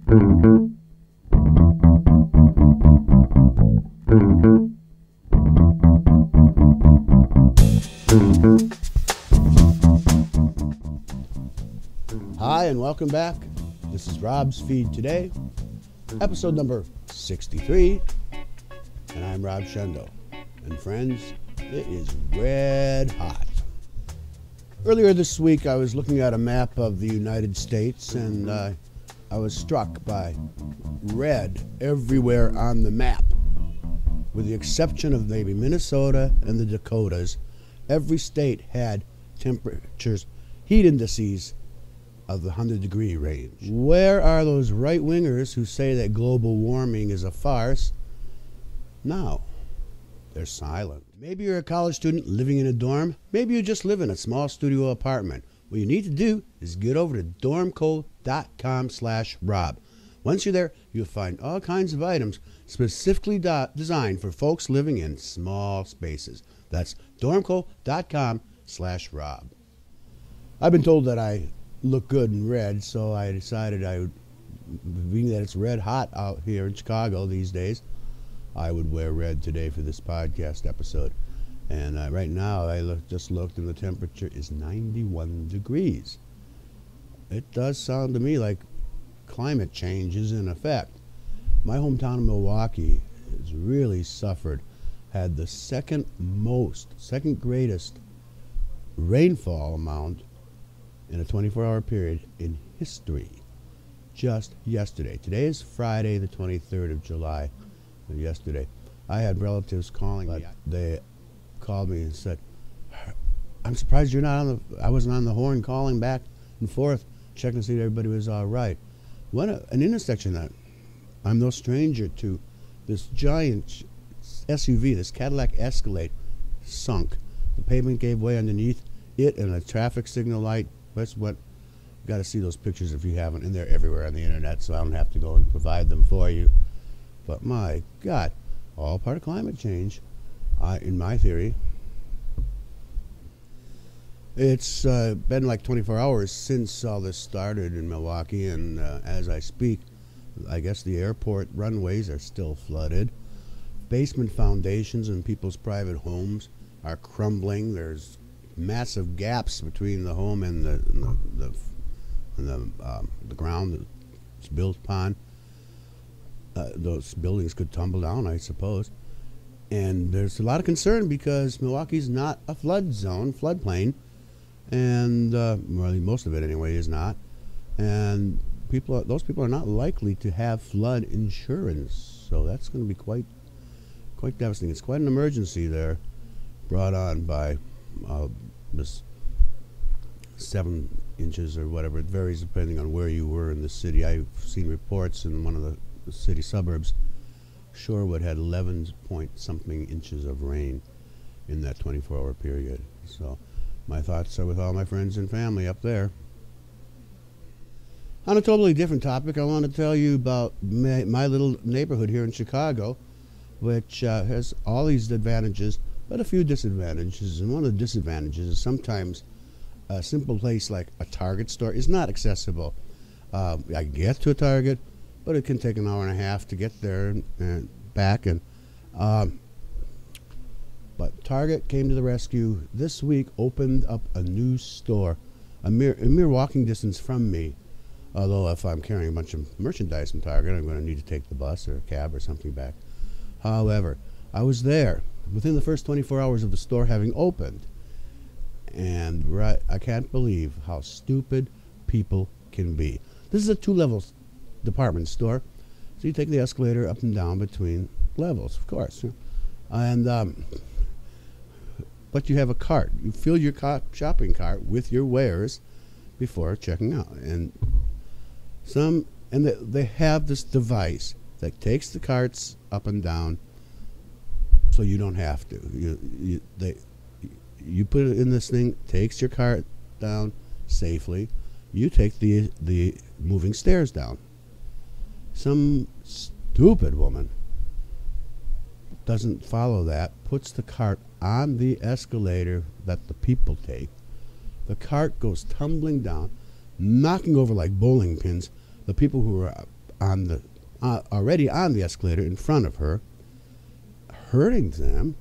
Hi, and welcome back. This is Rob's Feed Today, episode number 63, and I'm Rob Shendo. And friends, it is red hot. Earlier this week, I was looking at a map of the United States, and I was struck by red everywhere on the map. With the exception of maybe Minnesota and the Dakotas, every state had temperatures, heat indices of the 100-degree range. Where are those right-wingers who say that global warming is a farce? Now, they're silent. Maybe you're a college student living in a dorm. Maybe you just live in a small studio apartment. What you need to do is get over to dormco.com/Rob. Once you're there, you'll find all kinds of items specifically designed for folks living in small spaces. That's dormco.com/Rob. I've been told that I look good in red, so I decided I would, being that it's red hot out here in Chicago these days, I would wear red today for this podcast episode. And right now, I just looked, and the temperature is 91 degrees. It does sound to me like climate change is in effect. My hometown of Milwaukee has really suffered, had the second greatest rainfall amount in a 24-hour period in history just yesterday. Today is Friday, the 23rd of July. And yesterday, I had relatives calling me. They called me and said, "I'm surprised you're not on the." I wasn't on the horn calling back and forth, checking to see that everybody was all right. What an intersection that! I'm no stranger to this giant SUV, this Cadillac Escalade, sunk. The pavement gave way underneath it, and a traffic signal light. That's what, got to see those pictures if you haven't, and they're everywhere on the internet, so I don't have to go and provide them for you. But my God, all part of climate change, in my theory. It's been like 24 hours since all this started in Milwaukee, and as I speak, I guess the airport runways are still flooded. Basement foundations in people's private homes are crumbling. There's massive gaps between the home and the ground that it's built upon. Those buildings could tumble down, I suppose. And there's a lot of concern because Milwaukee's not a floodplain, and most of it anyway is not. And those people are not likely to have flood insurance, so that's going to be quite devastating. It's quite an emergency there, brought on by this 7 inches or whatever. It varies depending on where you were in the city. I've seen reports in one of the city suburbs. Shorewood had 11 point something inches of rain in that 24-hour period. So my thoughts are with all my friends and family up there. On a totally different topic, I want to tell you about my little neighborhood here in Chicago, which has all these advantages, but a few disadvantages. And one of the disadvantages is sometimes a simple place like a Target store is not accessible. I can get to a Target, but it can take an hour and a half to get there and back. And but Target came to the rescue this week, opened up a new store, a mere walking distance from me. Although if I'm carrying a bunch of merchandise from Target, I'm going to need to take the bus or a cab or something back. However, I was there within the first 24 hours of the store having opened, and I can't believe how stupid people can be. This is a 2-level department store, so you take the escalator up and down between levels, of course, and but you have a cart. You fill your shopping cart with your wares before checking out, and they have this device that takes the carts up and down, so you don't have to. You put it in this thing, takes your cart down safely. You take the moving stairs down. Some stupid woman doesn't follow that, puts the cart on the escalator that the people take. The cart goes tumbling down, knocking over like bowling pins the people who are on the already on the escalator in front of her, hurting them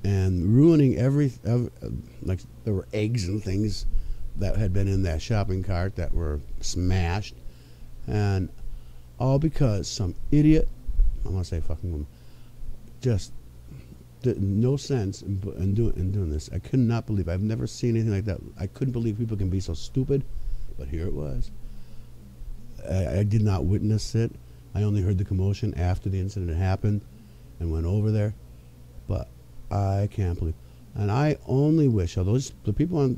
and ruining like there were eggs and things that had been in that shopping cart that were smashed, and all because some idiot, I want to say fucking woman, just did no sense in doing this. I could not believe. I've never seen anything like that. I couldn't believe people can be so stupid, but here it was. I did not witness it. I only heard the commotion after the incident happened and went over there, but I can't believe. And I only wish, although the people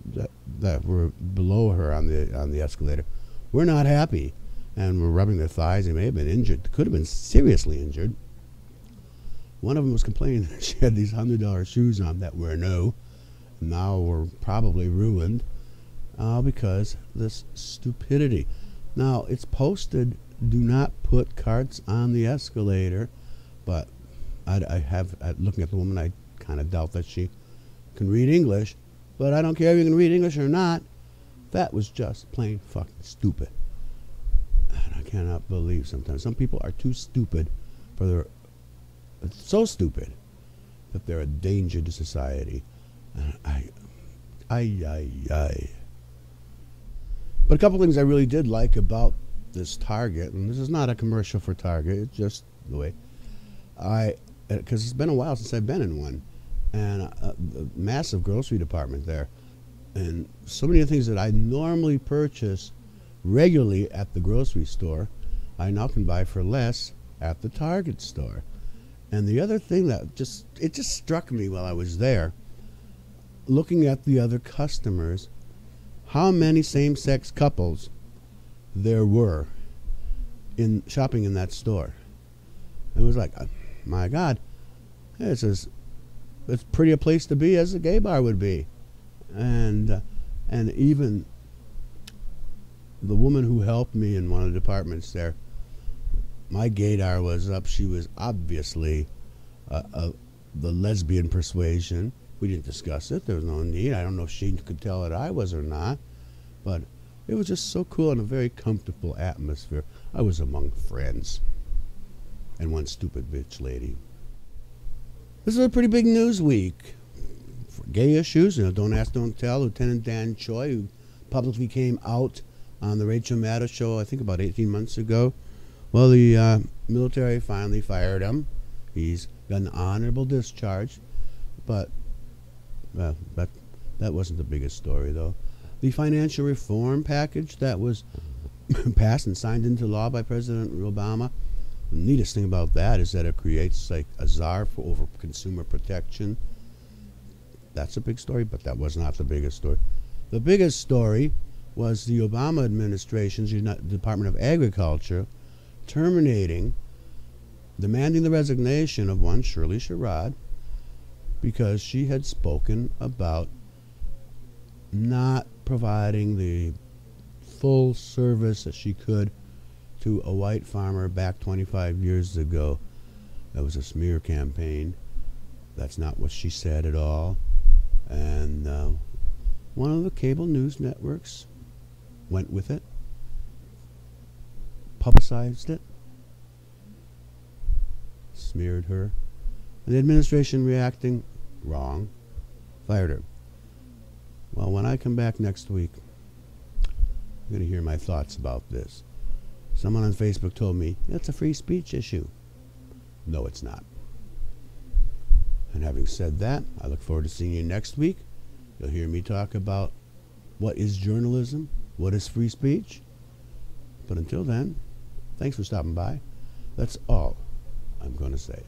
that were below her on the escalator were not happy and were rubbing their thighs. They may have been injured. Could have been seriously injured. One of them was complaining that she had these $100 shoes on that were new, now were probably ruined, because this stupidity. Now, it's posted, do not put carts on the escalator, but looking at the woman, I kind of doubt that she can read English, but I don't care if you can read English or not. That was just plain fucking stupid. And I cannot believe sometimes some people are too stupid for their, so stupid that they're a danger to society. But a couple things I really did like about this Target, and this is not a commercial for Target, it's just the way because it's been a while since I've been in one, and a massive grocery department there, and so many of the things that I normally purchase regularly at the grocery store, I now can buy for less at the Target store. And the other thing that just struck me while I was there, looking at the other customers, how many same-sex couples there were in shopping in that store. It was like, my God, it's as pretty a place to be as a gay bar would be. And even the woman who helped me in one of the departments there, my gaydar was up. She was obviously the lesbian persuasion. We didn't discuss it. There was no need. I don't know if she could tell that I was or not, but it was just so cool and a very comfortable atmosphere. I was among friends and one stupid bitch lady. This is a pretty big news week for gay issues. Don't ask, don't tell. Lieutenant Dan Choi, who publicly came out on the Rachel Maddow show, I think about 18 months ago. Well, the military finally fired him. He's got an honorable discharge, but well, that wasn't the biggest story, though. The financial reform package that was passed and signed into law by President Obama, the neatest thing about that is that it creates like a czar over consumer protection. That's a big story, but that was not the biggest story. The biggest story was the Obama administration's Department of Agriculture demanding the resignation of one Shirley Sherrod because she had spoken about not providing the full service that she could to a white farmer back 25 years ago. That was a smear campaign. That's not what she said at all. And one of the cable news networks went with it, publicized it, smeared her, and the administration reacting wrong, fired her. Well, when I come back next week, I'm going to hear my thoughts about this. Someone on Facebook told me, it's a free speech issue. No, it's not. And having said that, I look forward to seeing you next week. You'll hear me talk about what is journalism, what is free speech. But until then, thanks for stopping by. That's all I'm going to say.